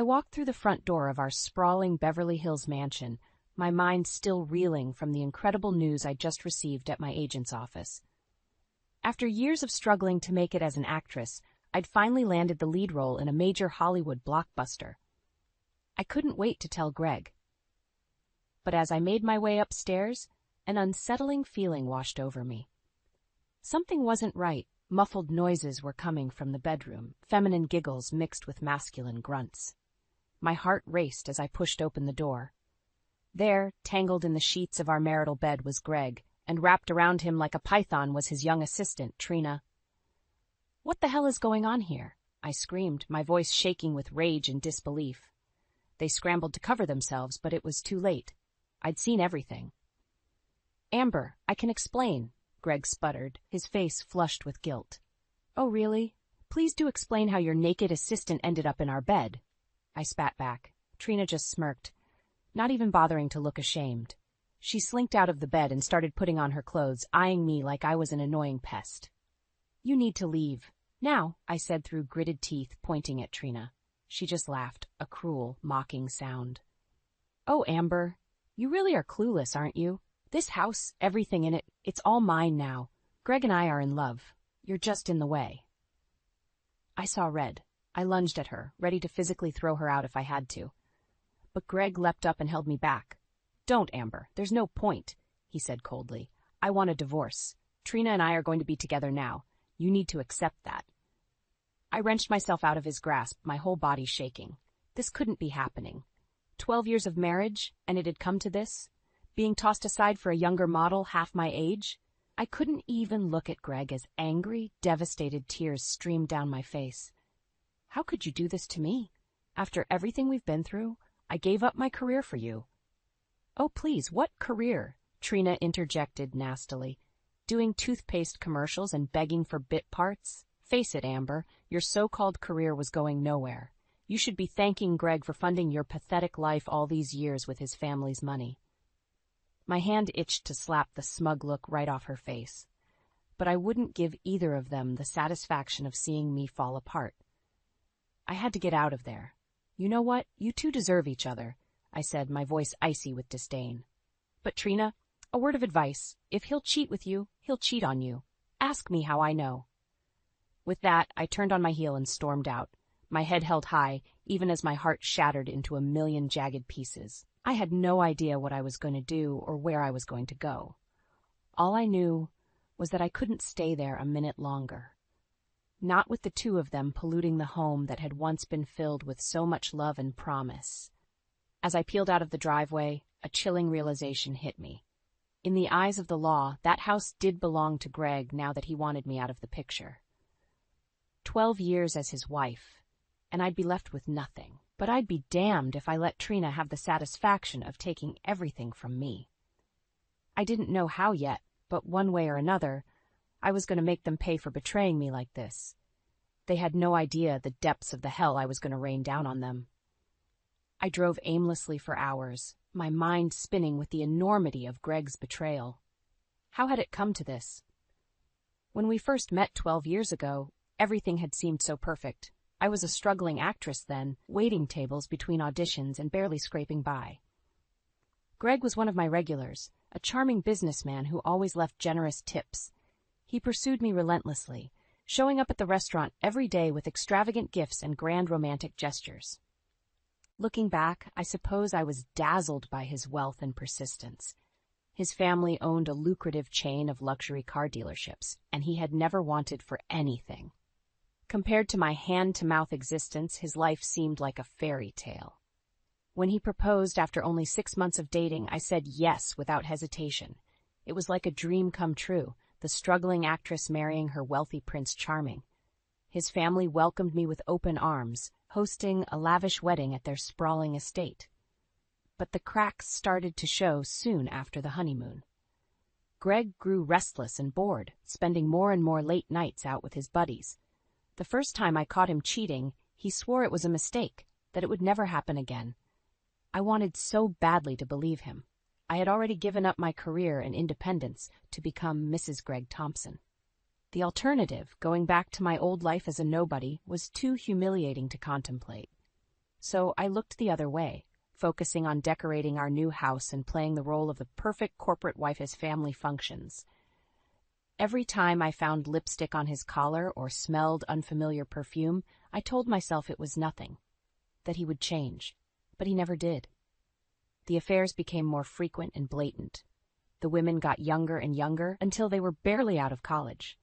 I walked through the front door of our sprawling Beverly Hills mansion, my mind still reeling from the incredible news I'd just received at my agent's office. After years of struggling to make it as an actress, I'd finally landed the lead role in a major Hollywood blockbuster. I couldn't wait to tell Greg. But as I made my way upstairs, an unsettling feeling washed over me. Something wasn't right. Muffled noises were coming from the bedroom, feminine giggles mixed with masculine grunts. My heart raced as I pushed open the door. There, tangled in the sheets of our marital bed, was Greg, and wrapped around him like a python was his young assistant, Trina. "What the hell is going on here?" I screamed, my voice shaking with rage and disbelief. They scrambled to cover themselves, but it was too late. I'd seen everything. "Amber, I can explain," Greg sputtered, his face flushed with guilt. "Oh, really? Please do explain how your naked assistant ended up in our bed." I spat back. Trina just smirked, not even bothering to look ashamed. She slinked out of the bed and started putting on her clothes, eyeing me like I was an annoying pest. "You need to leave. Now," I said through gritted teeth, pointing at Trina. She just laughed, a cruel, mocking sound. "Oh, Amber, you really are clueless, aren't you? This house, everything in it, it's all mine now. Greg and I are in love. You're just in the way." I saw red. I lunged at her, ready to physically throw her out if I had to. But Greg leapt up and held me back. "Don't, Amber. There's no point," he said coldly. "I want a divorce. Trina and I are going to be together now. You need to accept that." I wrenched myself out of his grasp, my whole body shaking. This couldn't be happening. 12 years of marriage, and it had come to this? Being tossed aside for a younger model half my age? I couldn't even look at Greg as angry, devastated tears streamed down my face. "How could you do this to me? After everything we've been through, I gave up my career for you." "Oh, please, what career?" Trina interjected nastily. "Doing toothpaste commercials and begging for bit parts? Face it, Amber, your so-called career was going nowhere. You should be thanking Greg for funding your pathetic life all these years with his family's money." My hand itched to slap the smug look right off her face. But I wouldn't give either of them the satisfaction of seeing me fall apart. I had to get out of there. "You know what? You two deserve each other," I said, my voice icy with disdain. "But Trina, a word of advice. If he'll cheat with you, he'll cheat on you. Ask me how I know." With that, I turned on my heel and stormed out, my head held high, even as my heart shattered into a million jagged pieces. I had no idea what I was going to do or where I was going to go. All I knew was that I couldn't stay there a minute longer. Not with the two of them polluting the home that had once been filled with so much love and promise. As I peeled out of the driveway, a chilling realization hit me. In the eyes of the law, that house did belong to Greg now that he wanted me out of the picture. 12 years as his wife, and I'd be left with nothing. But I'd be damned if I let Trina have the satisfaction of taking everything from me. I didn't know how yet, but one way or another, I was going to make them pay for betraying me like this. They had no idea the depths of the hell I was going to rain down on them. I drove aimlessly for hours, my mind spinning with the enormity of Greg's betrayal. How had it come to this? When we first met 12 years ago, everything had seemed so perfect. I was a struggling actress then, waiting tables between auditions and barely scraping by. Greg was one of my regulars, a charming businessman who always left generous tips. He pursued me relentlessly, showing up at the restaurant every day with extravagant gifts and grand romantic gestures. Looking back, I suppose I was dazzled by his wealth and persistence. His family owned a lucrative chain of luxury car dealerships, and he had never wanted for anything. Compared to my hand-to-mouth existence, his life seemed like a fairy tale. When he proposed after only 6 months of dating, I said yes without hesitation. It was like a dream come true, the struggling actress marrying her wealthy Prince Charming. His family welcomed me with open arms, hosting a lavish wedding at their sprawling estate. But the cracks started to show soon after the honeymoon. Greg grew restless and bored, spending more and more late nights out with his buddies. The first time I caught him cheating, he swore it was a mistake, that it would never happen again. I wanted so badly to believe him. I had already given up my career and independence to become Mrs. Greg Thompson. The alternative, going back to my old life as a nobody, was too humiliating to contemplate. so I looked the other way, focusing on decorating our new house and playing the role of the perfect corporate wife as family functions. Every time I found lipstick on his collar or smelled unfamiliar perfume, I told myself it was nothing, that he would change, but he never did. The affairs became more frequent and blatant. The women got younger and younger until they were barely out of college.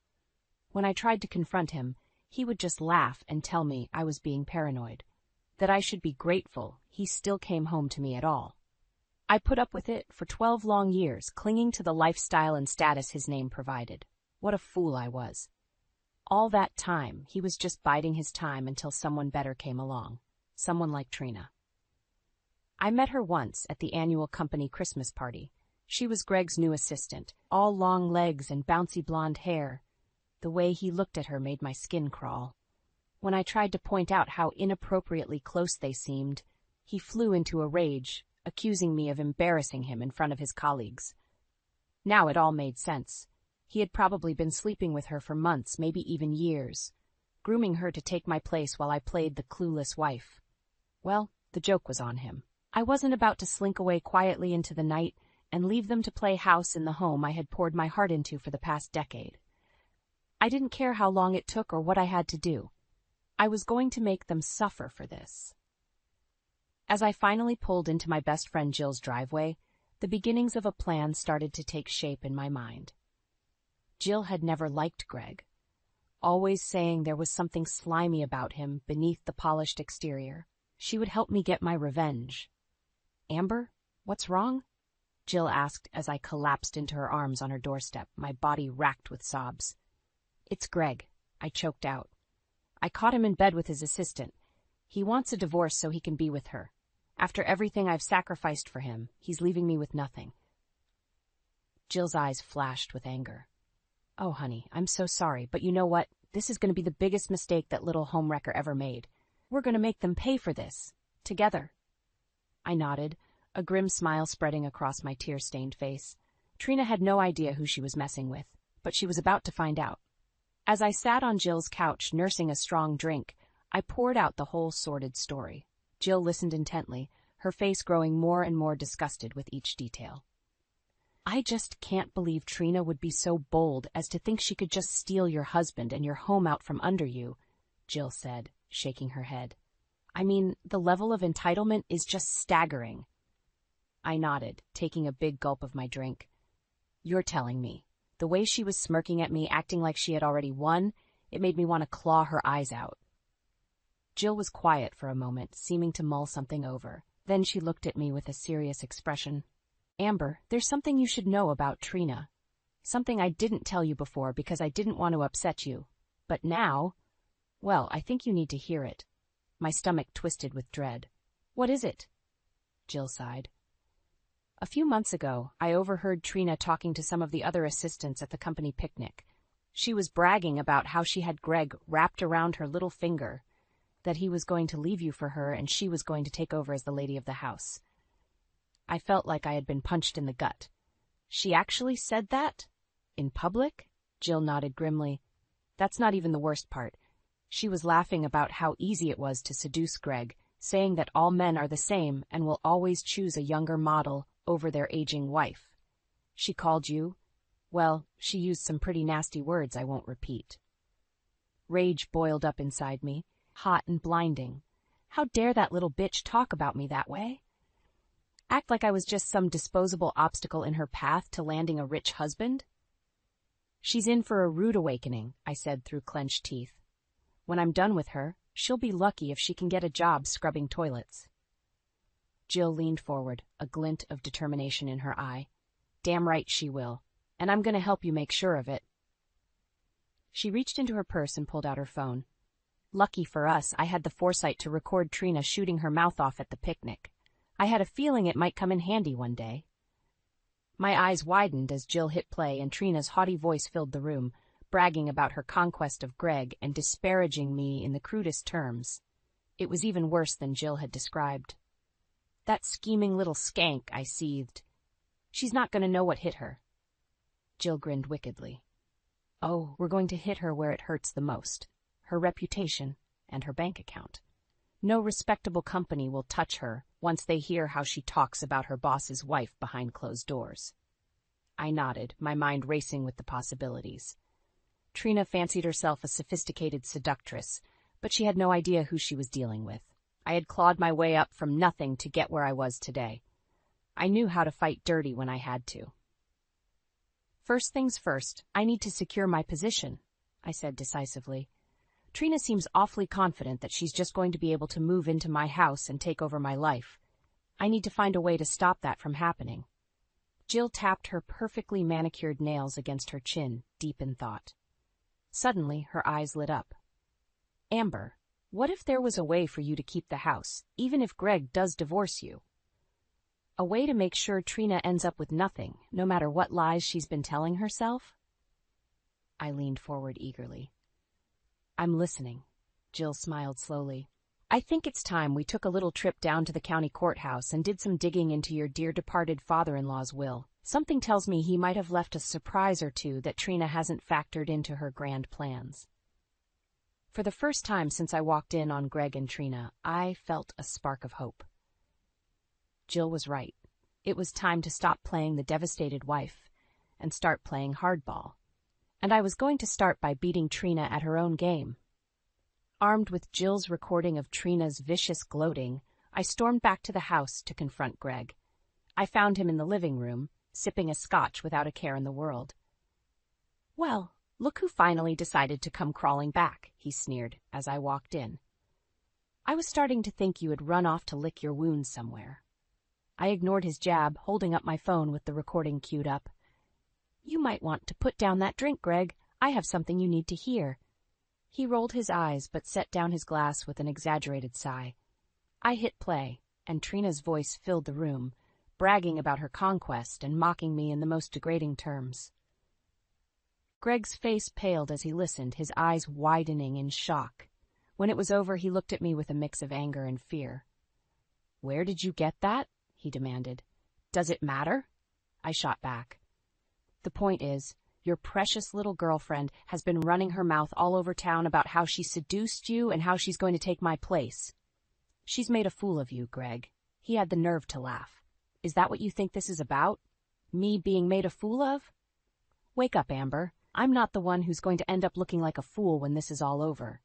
When I tried to confront him, he would just laugh and tell me I was being paranoid, that I should be grateful he still came home to me at all. I put up with it for 12 long years, clinging to the lifestyle and status his name provided. What a fool I was. All that time, he was just biding his time until someone better came along, someone like Trina. I met her once at the annual company Christmas party. She was Greg's new assistant, all long legs and bouncy blonde hair. The way he looked at her made my skin crawl. When I tried to point out how inappropriately close they seemed, he flew into a rage, accusing me of embarrassing him in front of his colleagues. Now it all made sense. He had probably been sleeping with her for months, maybe even years, grooming her to take my place while I played the clueless wife. Well, the joke was on him. I wasn't about to slink away quietly into the night and leave them to play house in the home I had poured my heart into for the past decade. I didn't care how long it took or what I had to do. I was going to make them suffer for this. As I finally pulled into my best friend Jill's driveway, the beginnings of a plan started to take shape in my mind. Jill had never liked Greg, always saying there was something slimy about him beneath the polished exterior. She would help me get my revenge. Amber, what's wrong? Jill asked as I collapsed into her arms on her doorstep, my body racked with sobs. It's Greg, I choked out. I caught him in bed with his assistant. He wants a divorce so he can be with her. After everything I've sacrificed for him, he's leaving me with nothing. Jill's eyes flashed with anger. Oh, honey, I'm so sorry, but you know what? This is going to be the biggest mistake that little homewrecker ever made. We're going to make them pay for this. Together. I nodded, a grim smile spreading across my tear-stained face. Trina had no idea who she was messing with, but she was about to find out. As I sat on Jill's couch nursing a strong drink, I poured out the whole sordid story. Jill listened intently, her face growing more and more disgusted with each detail. I just can't believe Trina would be so bold as to think she could just steal your husband and your home out from under you, Jill said, shaking her head. I mean, the level of entitlement is just staggering. I nodded, taking a big gulp of my drink. You're telling me. The way she was smirking at me, acting like she had already won, it made me want to claw her eyes out. Jill was quiet for a moment, seeming to mull something over. Then she looked at me with a serious expression. Amber, there's something you should know about Trina. Something I didn't tell you before because I didn't want to upset you. But now, well, I think you need to hear it. My stomach twisted with dread. What is it? Jill sighed. A few months ago, I overheard Trina talking to some of the other assistants at the company picnic. She was bragging about how she had Greg wrapped around her little finger, that he was going to leave you for her and she was going to take over as the lady of the house. I felt like I had been punched in the gut. She actually said that? In public? Jill nodded grimly. That's not even the worst part. She was laughing about how easy it was to seduce Greg, saying that all men are the same and will always choose a younger model over their aging wife. She called you, well, she used some pretty nasty words I won't repeat. Rage boiled up inside me, hot and blinding. How dare that little bitch talk about me that way? Act like I was just some disposable obstacle in her path to landing a rich husband? She's in for a rude awakening, I said through clenched teeth. When I'm done with her, she'll be lucky if she can get a job scrubbing toilets. Jill leaned forward, a glint of determination in her eye. Damn right she will, and I'm going to help you make sure of it. She reached into her purse and pulled out her phone. Lucky for us, I had the foresight to record Trina shooting her mouth off at the picnic. I had a feeling it might come in handy one day. My eyes widened as Jill hit play and Trina's haughty voice filled the room, bragging about her conquest of Greg and disparaging me in the crudest terms. It was even worse than Jill had described. That scheming little skank, I seethed. She's not going to know what hit her. Jill grinned wickedly. Oh, we're going to hit her where it hurts the most. Her reputation and her bank account. No respectable company will touch her once they hear how she talks about her boss's wife behind closed doors. I nodded, my mind racing with the possibilities. Trina fancied herself a sophisticated seductress, but she had no idea who she was dealing with. I had clawed my way up from nothing to get where I was today. I knew how to fight dirty when I had to. First things first, I need to secure my position, I said decisively. Trina seems awfully confident that she's just going to be able to move into my house and take over my life. I need to find a way to stop that from happening. Jill tapped her perfectly manicured nails against her chin, deep in thought. Suddenly, her eyes lit up. Amber, what if there was a way for you to keep the house, even if Greg does divorce you? A way to make sure Trina ends up with nothing, no matter what lies she's been telling herself? I leaned forward eagerly. I'm listening. Jill smiled slowly. I think it's time we took a little trip down to the county courthouse and did some digging into your dear departed father-in-law's will. Something tells me he might have left a surprise or two that Trina hasn't factored into her grand plans. For the first time since I walked in on Greg and Trina, I felt a spark of hope. Jill was right. It was time to stop playing the devastated wife and start playing hardball. And I was going to start by beating Trina at her own game. Armed with Jill's recording of Trina's vicious gloating, I stormed back to the house to confront Greg. I found him in the living room, sipping a scotch without a care in the world. Well, look who finally decided to come crawling back, he sneered as I walked in. I was starting to think you had run off to lick your wounds somewhere. I ignored his jab, holding up my phone with the recording queued up. You might want to put down that drink, Greg. I have something you need to hear. He rolled his eyes but set down his glass with an exaggerated sigh. I hit play, and Trina's voice filled the room, bragging about her conquest and mocking me in the most degrading terms. Greg's face paled as he listened, his eyes widening in shock. When it was over, he looked at me with a mix of anger and fear. Where did you get that? He demanded. Does it matter? I shot back. The point is, your precious little girlfriend has been running her mouth all over town about how she seduced you and how she's going to take my place. She's made a fool of you, Greg. He had the nerve to laugh. Is that what you think this is about? Me being made a fool of? Wake up, Amber. I'm not the one who's going to end up looking like a fool when this is all over.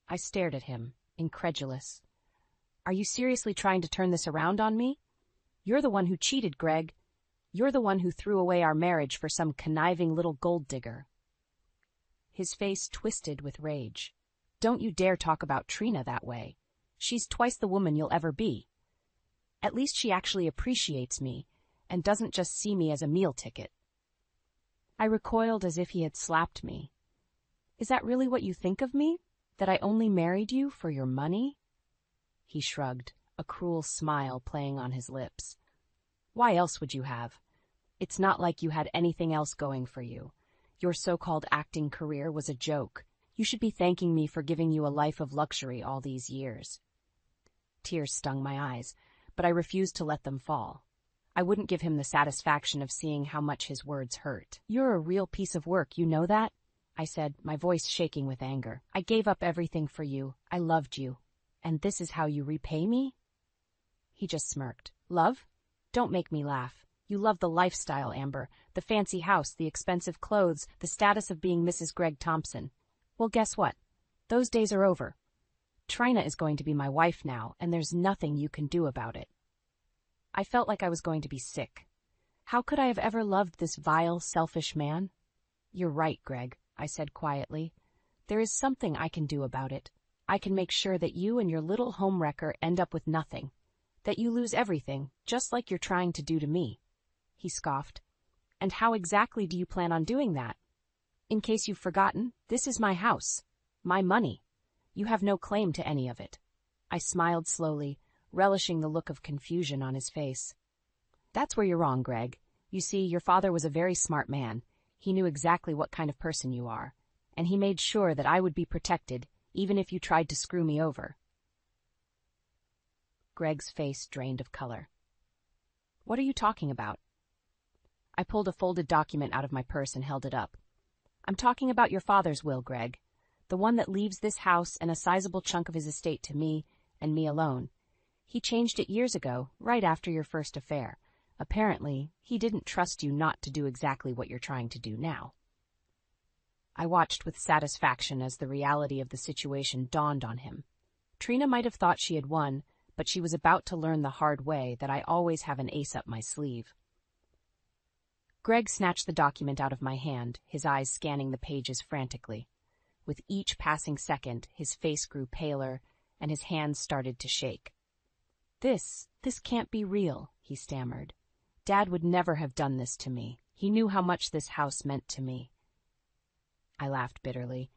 I stared at him, incredulous. Are you seriously trying to turn this around on me? You're the one who cheated, Greg. You're the one who threw away our marriage for some conniving little gold digger. His face twisted with rage. Don't you dare talk about Trina that way. She's twice the woman you'll ever be. At least she actually appreciates me and doesn't just see me as a meal ticket. I recoiled as if he had slapped me. Is that really what you think of me? That I only married you for your money? He shrugged, a cruel smile playing on his lips. Why else would you have? It's not like you had anything else going for you. Your so-called acting career was a joke. You should be thanking me for giving you a life of luxury all these years. Tears stung my eyes, but I refused to let them fall. I wouldn't give him the satisfaction of seeing how much his words hurt. You're a real piece of work, you know that? I said, my voice shaking with anger. I gave up everything for you. I loved you. And this is how you repay me? He just smirked. Love? Don't make me laugh. You love the lifestyle, Amber. The fancy house, the expensive clothes, the status of being Mrs. Greg Thompson. Well, guess what? Those days are over. Trina is going to be my wife now, and there's nothing you can do about it. I felt like I was going to be sick. How could I have ever loved this vile, selfish man? You're right, Greg, I said quietly. There is something I can do about it. I can make sure that you and your little homewrecker end up with nothing. That you lose everything, just like you're trying to do to me. He scoffed. And how exactly do you plan on doing that? In case you've forgotten, this is my house. My money. You have no claim to any of it. I smiled slowly, relishing the look of confusion on his face. That's where you're wrong, Greg. You see, your father was a very smart man. He knew exactly what kind of person you are, and he made sure that I would be protected, even if you tried to screw me over. Greg's face drained of color. What are you talking about? I pulled a folded document out of my purse and held it up. I'm talking about your father's will, Greg. The one that leaves this house and a sizable chunk of his estate to me and me alone. He changed it years ago, right after your first affair. Apparently, he didn't trust you not to do exactly what you're trying to do now." I watched with satisfaction as the reality of the situation dawned on him. Trina might have thought she had won, but she was about to learn the hard way that I always have an ace up my sleeve. Greg snatched the document out of my hand, his eyes scanning the pages frantically. With each passing second, his face grew paler, and his hands started to shake. This can't be real," he stammered. "Dad would never have done this to me. He knew how much this house meant to me." I laughed bitterly.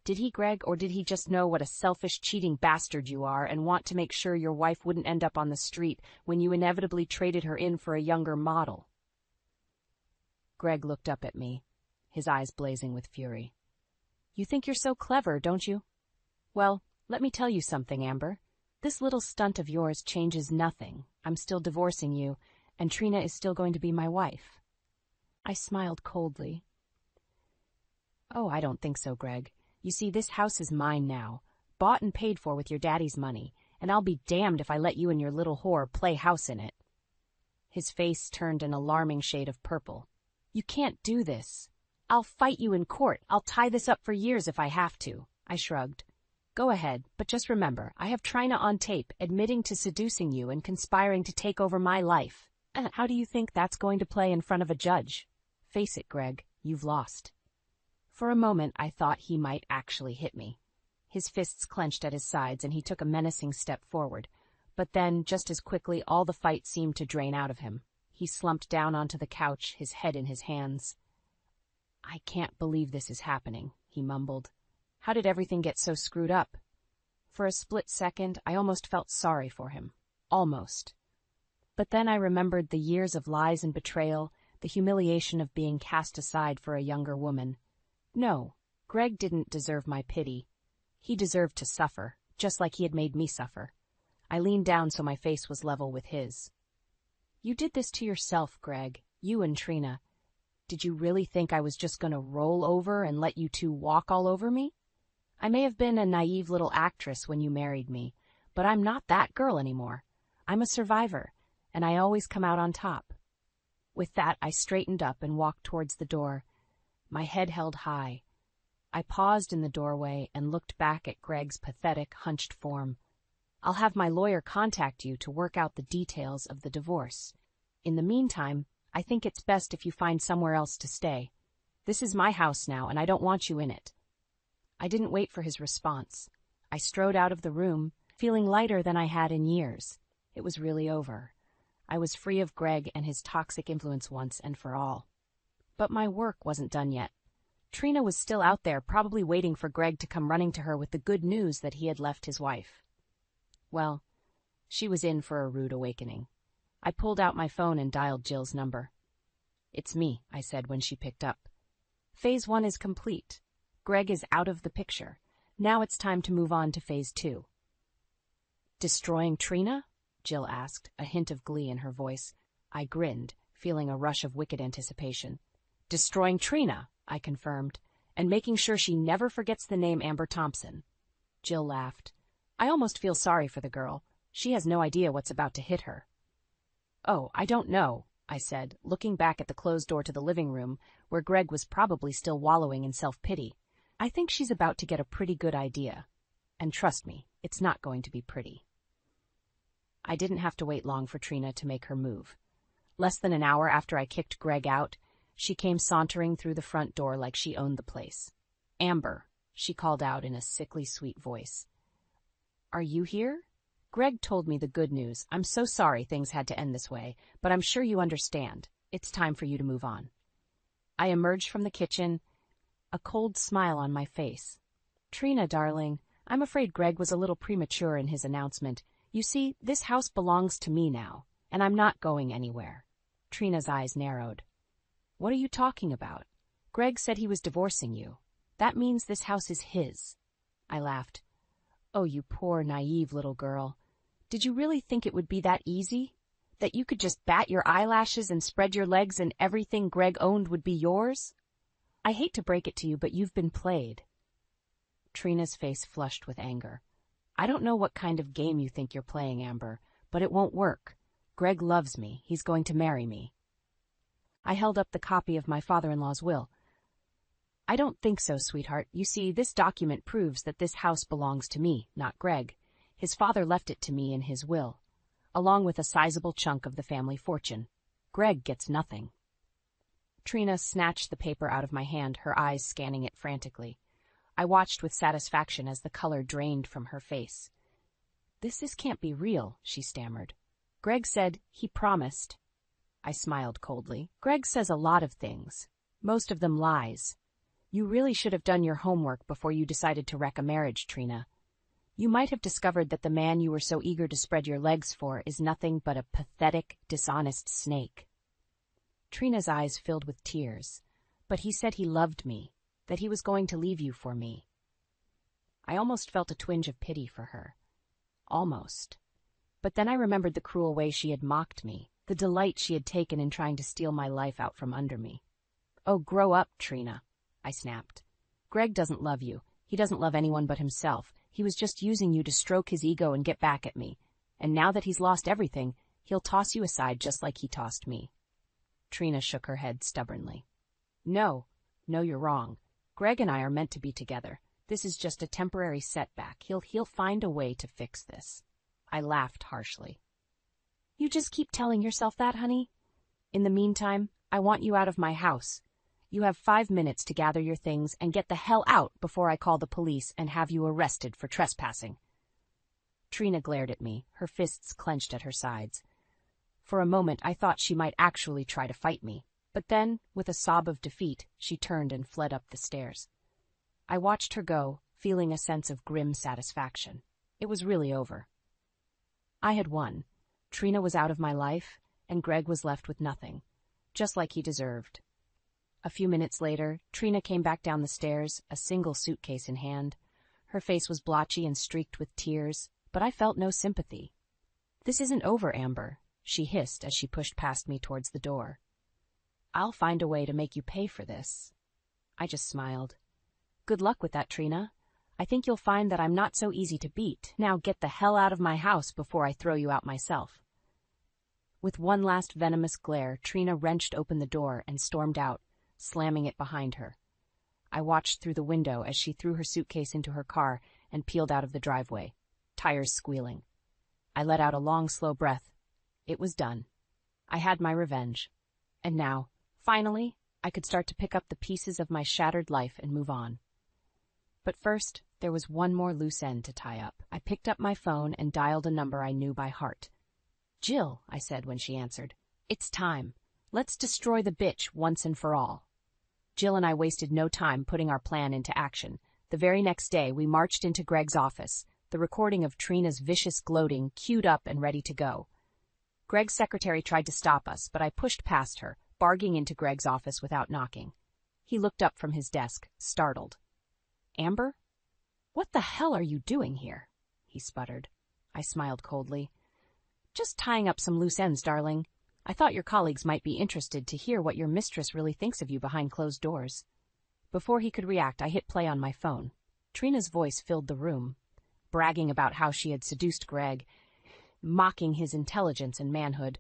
"Did he, Greg, or did he just know what a selfish, cheating bastard you are and want to make sure your wife wouldn't end up on the street when you inevitably traded her in for a younger model?" Greg looked up at me, his eyes blazing with fury. "You think you're so clever, don't you? Well, let me tell you something, Amber. This little stunt of yours changes nothing. I'm still divorcing you, and Trina is still going to be my wife." I smiled coldly. "Oh, I don't think so, Greg. You see, this house is mine now, bought and paid for with your daddy's money, and I'll be damned if I let you and your little whore play house in it." His face turned an alarming shade of purple. "You can't do this. I'll fight you in court. I'll tie this up for years if I have to." I shrugged. "Go ahead, but just remember, I have Trina on tape admitting to seducing you and conspiring to take over my life. How do you think that's going to play in front of a judge? Face it, Greg, you've lost." For a moment, I thought he might actually hit me. His fists clenched at his sides, and he took a menacing step forward. But then, just as quickly, all the fight seemed to drain out of him. He slumped down onto the couch, his head in his hands. "I can't believe this is happening," he mumbled. "How did everything get so screwed up?" For a split second, I almost felt sorry for him. Almost. But then I remembered the years of lies and betrayal, the humiliation of being cast aside for a younger woman. No, Greg didn't deserve my pity. He deserved to suffer, just like he had made me suffer. I leaned down so my face was level with his. "You did this to yourself, Greg. You and Trina. Did you really think I was just going to roll over and let you two walk all over me? I may have been a naive little actress when you married me, but I'm not that girl anymore. I'm a survivor, and I always come out on top." With that, I straightened up and walked towards the door, my head held high. I paused in the doorway and looked back at Greg's pathetic, hunched form. "I'll have my lawyer contact you to work out the details of the divorce. In the meantime, I think it's best if you find somewhere else to stay. This is my house now, and I don't want you in it." I didn't wait for his response. I strode out of the room, feeling lighter than I had in years. It was really over. I was free of Greg and his toxic influence once and for all. But my work wasn't done yet. Trina was still out there, probably waiting for Greg to come running to her with the good news that he had left his wife. Well, she was in for a rude awakening. I pulled out my phone and dialed Jill's number. "It's me," I said when she picked up. "Phase 1 is complete. Greg is out of the picture. Now it's time to move on to Phase 2. "Destroying Trina?" Jill asked, a hint of glee in her voice. I grinned, feeling a rush of wicked anticipation. "Destroying Trina," I confirmed, "and making sure she never forgets the name Amber Thompson." Jill laughed. "I almost feel sorry for the girl. She has no idea what's about to hit her." "Oh, I don't know," I said, looking back at the closed door to the living room, where Greg was probably still wallowing in self-pity. "I think she's about to get a pretty good idea. And trust me, it's not going to be pretty." I didn't have to wait long for Trina to make her move. Less than an hour after I kicked Greg out, she came sauntering through the front door like she owned the place. "Amber," she called out in a sickly sweet voice. "Are you here? Greg told me the good news. I'm so sorry things had to end this way, but I'm sure you understand. It's time for you to move on." I emerged from the kitchen, a cold smile on my face. "Trina, darling, I'm afraid Greg was a little premature in his announcement. You see, this house belongs to me now, and I'm not going anywhere." Trina's eyes narrowed. "What are you talking about? Greg said he was divorcing you. That means this house is his." I laughed. "Oh, you poor, naive little girl. Did you really think it would be that easy? That you could just bat your eyelashes and spread your legs and everything Greg owned would be yours? I hate to break it to you, but you've been played." Trina's face flushed with anger. I don't know what kind of game you think you're playing, Amber, but it won't work. Greg loves me. He's going to marry me. I held up the copy of my father-in-law's will. I don't think so, sweetheart. You see, this document proves that this house belongs to me, not Greg. His father left it to me in his will, along with a sizable chunk of the family fortune. Greg gets nothing. Trina snatched the paper out of my hand, her eyes scanning it frantically. I watched with satisfaction as the color drained from her face. This can't be real, she stammered. Greg said he promised. I smiled coldly. Greg says a lot of things, most of them lies. You really should have done your homework before you decided to wreck a marriage, Trina. You might have discovered that the man you were so eager to spread your legs for is nothing but a pathetic, dishonest snake. Trina's eyes filled with tears. But he said he loved me, that he was going to leave you for me. I almost felt a twinge of pity for her. Almost. But then I remembered the cruel way she had mocked me, the delight she had taken in trying to steal my life out from under me. Oh, grow up, Trina, I snapped. Greg doesn't love you. He doesn't love anyone but himself. He was just using you to stroke his ego and get back at me. And now that he's lost everything, he'll toss you aside just like he tossed me. Trina shook her head stubbornly. No, you're wrong. Greg and I are meant to be together. This is just a temporary setback. He'll find a way to fix this. I laughed harshly. You just keep telling yourself that, honey? In the meantime, I want you out of my house. You have 5 minutes to gather your things and get the hell out before I call the police and have you arrested for trespassing. Trina glared at me, her fists clenched at her sides. For a moment, I thought she might actually try to fight me, but then, with a sob of defeat, she turned and fled up the stairs. I watched her go, feeling a sense of grim satisfaction. It was really over. I had won. Trina was out of my life, and Greg was left with nothing, just like he deserved. A few minutes later, Trina came back down the stairs, a single suitcase in hand. Her face was blotchy and streaked with tears, but I felt no sympathy. This isn't over, Amber, she hissed as she pushed past me towards the door. I'll find a way to make you pay for this. I just smiled. Good luck with that, Trina. I think you'll find that I'm not so easy to beat. Now get the hell out of my house before I throw you out myself. With one last venomous glare, Trina wrenched open the door and stormed out, slamming it behind her. I watched through the window as she threw her suitcase into her car and peeled out of the driveway, tires squealing. I let out a long, slow breath. It was done. I had my revenge. And now, finally, I could start to pick up the pieces of my shattered life and move on. But first, there was one more loose end to tie up. I picked up my phone and dialed a number I knew by heart. Jill, I said when she answered. It's time. Let's destroy the bitch once and for all. Jill and I wasted no time putting our plan into action. The very next day, we marched into Greg's office, the recording of Trina's vicious gloating queued up and ready to go. Greg's secretary tried to stop us, but I pushed past her, barging into Greg's office without knocking. He looked up from his desk, startled. Amber? What the hell are you doing here? He sputtered. I smiled coldly. Just tying up some loose ends, darling. I thought your colleagues might be interested to hear what your mistress really thinks of you behind closed doors. Before he could react, I hit play on my phone. Trina's voice filled the room, bragging about how she had seduced Greg, mocking his intelligence and manhood.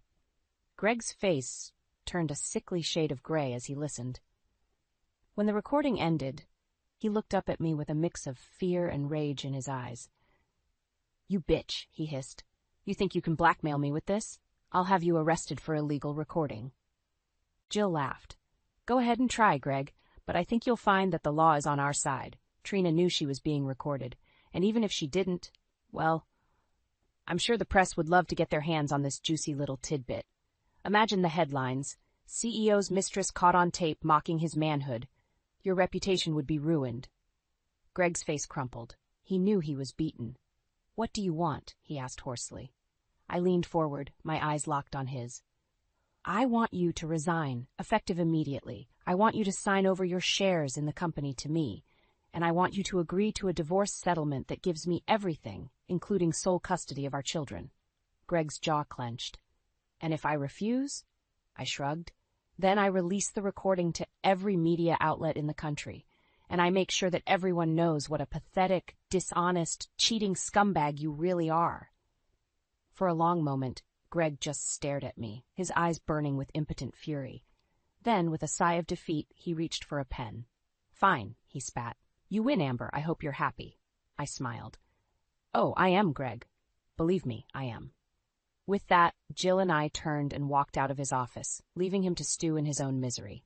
Greg's face turned a sickly shade of gray as he listened. When the recording ended, he looked up at me with a mix of fear and rage in his eyes. You bitch, he hissed. You think you can blackmail me with this? I'll have you arrested for illegal recording. Jill laughed. Go ahead and try, Greg, but I think you'll find that the law is on our side. Trina knew she was being recorded, and even if she didn't, well, I'm sure the press would love to get their hands on this juicy little tidbit. Imagine the headlines. CEO's mistress caught on tape mocking his manhood. Your reputation would be ruined. Greg's face crumpled. He knew he was beaten. What do you want? He asked hoarsely. I leaned forward, my eyes locked on his. I want you to resign, effective immediately. I want you to sign over your shares in the company to me, and I want you to agree to a divorce settlement that gives me everything, including sole custody of our children. Greg's jaw clenched. And if I refuse? I shrugged. Then I release the recording to every media outlet in the country, and I make sure that everyone knows what a pathetic, dishonest, cheating scumbag you really are." For a long moment, Greg just stared at me, his eyes burning with impotent fury. Then, with a sigh of defeat, he reached for a pen. "Fine," he spat. "You win, Amber. I hope you're happy." I smiled. "Oh, I am, Greg. Believe me, I am." With that, Jill and I turned and walked out of his office, leaving him to stew in his own misery.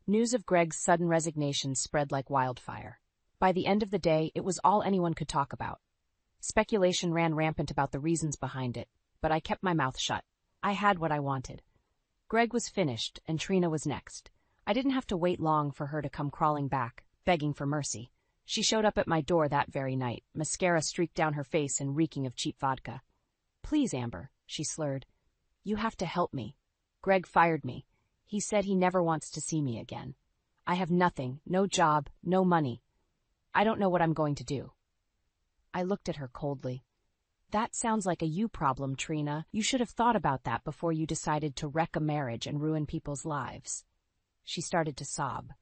News of Greg's sudden resignation spread like wildfire. By the end of the day, it was all anyone could talk about. Speculation ran rampant about the reasons behind it, but I kept my mouth shut. I had what I wanted. Greg was finished, and Trina was next. I didn't have to wait long for her to come crawling back, begging for mercy. She showed up at my door that very night, mascara streaked down her face and reeking of cheap vodka. "Please, Amber," she slurred. "You have to help me. Greg fired me. He said he never wants to see me again. I have nothing, no job, no money. I don't know what I'm going to do." I looked at her coldly. "That sounds like a you problem, Trina. You should have thought about that before you decided to wreck a marriage and ruin people's lives." She started to sob.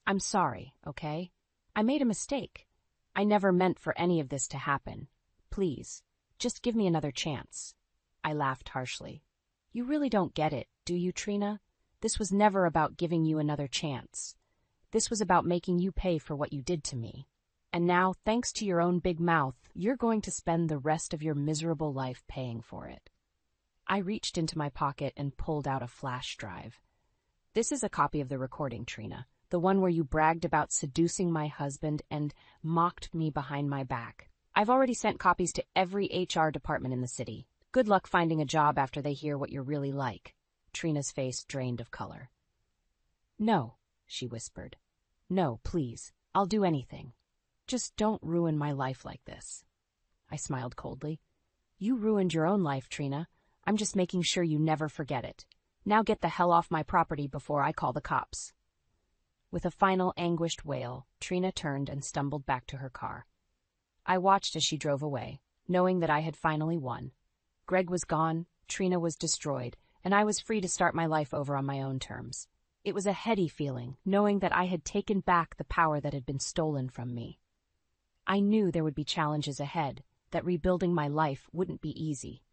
"I'm sorry, okay? I made a mistake. I never meant for any of this to happen. Please, just give me another chance." I laughed harshly. "You really don't get it, do you, Trina? This was never about giving you another chance. This was about making you pay for what you did to me. And now, thanks to your own big mouth, you're going to spend the rest of your miserable life paying for it." I reached into my pocket and pulled out a flash drive. "This is a copy of the recording, Trina, the one where you bragged about seducing my husband and mocked me behind my back. I've already sent copies to every HR department in the city. Good luck finding a job after they hear what you're really like." Trina's face drained of color. "No," she whispered. "No, please. I'll do anything. Just don't ruin my life like this." I smiled coldly. "You ruined your own life, Trina. I'm just making sure you never forget it. Now get the hell off my property before I call the cops." With a final anguished wail, Trina turned and stumbled back to her car. I watched as she drove away, knowing that I had finally won. Greg was gone, Trina was destroyed, and I was free to start my life over on my own terms. It was a heady feeling, knowing that I had taken back the power that had been stolen from me. I knew there would be challenges ahead, that rebuilding my life wouldn't be easy.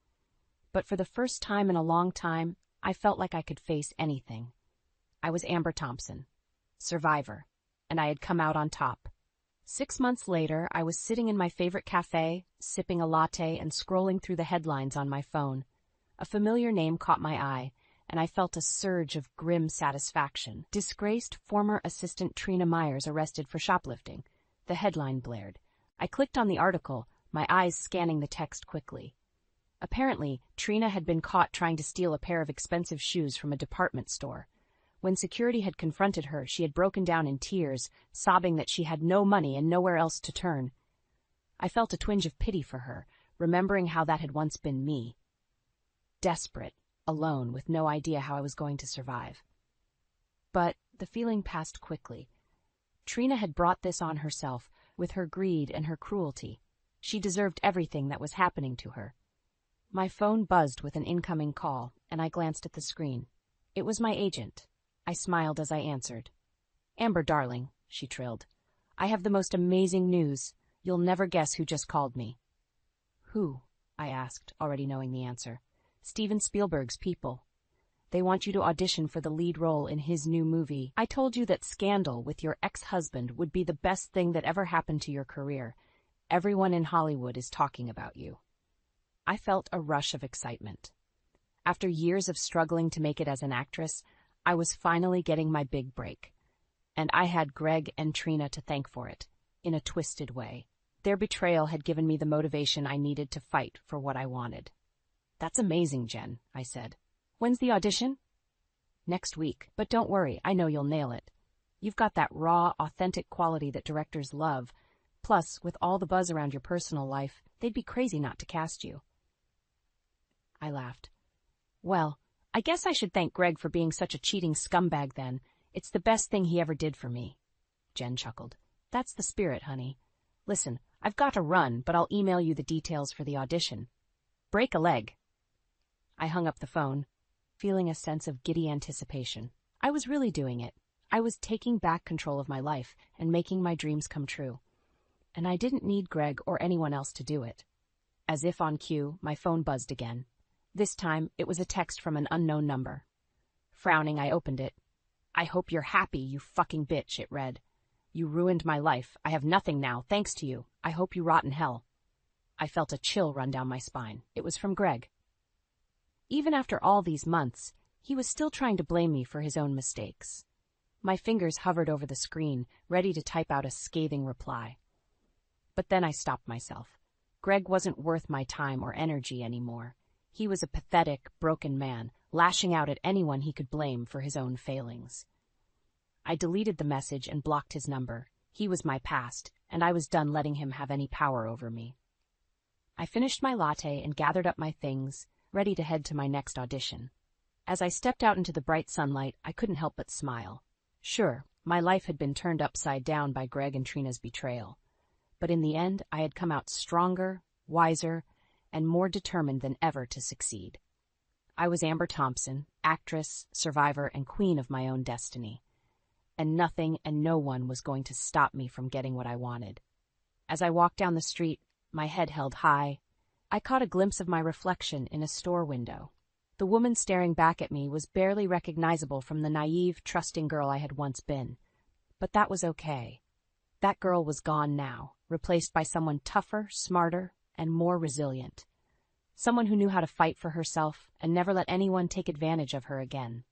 But for the first time in a long time, I felt like I could face anything. I was Amber Thompson, survivor, and I had come out on top. 6 months later, I was sitting in my favorite cafe, sipping a latte and scrolling through the headlines on my phone. A familiar name caught my eye, and I felt a surge of grim satisfaction. "Disgraced former assistant Trina Myers arrested for shoplifting." The headline blared. I clicked on the article, my eyes scanning the text quickly. Apparently, Trina had been caught trying to steal a pair of expensive shoes from a department store. When security had confronted her, she had broken down in tears, sobbing that she had no money and nowhere else to turn. I felt a twinge of pity for her, remembering how that had once been me. Desperate, alone, with no idea how I was going to survive. But the feeling passed quickly. Trina had brought this on herself, with her greed and her cruelty. She deserved everything that was happening to her. My phone buzzed with an incoming call, and I glanced at the screen. It was my agent. I smiled as I answered. "Amber, darling," she trilled. "I have the most amazing news. You'll never guess who just called me." "Who?" I asked, already knowing the answer. "Steven Spielberg's people. They want you to audition for the lead role in his new movie. I told you that Scandal with your ex-husband would be the best thing that ever happened to your career. Everyone in Hollywood is talking about you." I felt a rush of excitement. After years of struggling to make it as an actress, I was finally getting my big break. And I had Greg and Trina to thank for it, in a twisted way. Their betrayal had given me the motivation I needed to fight for what I wanted. "That's amazing, Jen," I said. "When's the audition?" "Next week, but don't worry, I know you'll nail it. You've got that raw, authentic quality that directors love. Plus, with all the buzz around your personal life, they'd be crazy not to cast you." I laughed. "Well, I guess I should thank Greg for being such a cheating scumbag then. It's the best thing he ever did for me." Jen chuckled. "That's the spirit, honey. Listen, I've got to run, but I'll email you the details for the audition. Break a leg." I hung up the phone, feeling a sense of giddy anticipation. I was really doing it. I was taking back control of my life and making my dreams come true. And I didn't need Greg or anyone else to do it. As if on cue, my phone buzzed again. This time, it was a text from an unknown number. Frowning, I opened it. "I hope you're happy, you fucking bitch," it read. "You ruined my life. I have nothing now, thanks to you. I hope you rot in hell." I felt a chill run down my spine. It was from Greg. Even after all these months, he was still trying to blame me for his own mistakes. My fingers hovered over the screen, ready to type out a scathing reply. But then I stopped myself. Greg wasn't worth my time or energy anymore. He was a pathetic, broken man, lashing out at anyone he could blame for his own failings. I deleted the message and blocked his number. He was my past, and I was done letting him have any power over me. I finished my latte and gathered up my things, ready to head to my next audition. As I stepped out into the bright sunlight, I couldn't help but smile. Sure, my life had been turned upside down by Greg and Trina's betrayal. But in the end, I had come out stronger, wiser, and more determined than ever to succeed. I was Amber Thompson, actress, survivor, and queen of my own destiny. And nothing and no one was going to stop me from getting what I wanted. As I walked down the street, my head held high, I caught a glimpse of my reflection in a store window. The woman staring back at me was barely recognizable from the naive, trusting girl I had once been. But that was okay. That girl was gone now, replaced by someone tougher, smarter, and more resilient. Someone who knew how to fight for herself and never let anyone take advantage of her again.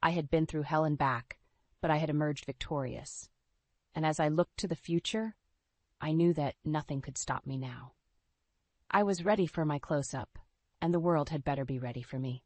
I had been through hell and back, but I had emerged victorious. And as I looked to the future, I knew that nothing could stop me now. I was ready for my close-up, and the world had better be ready for me.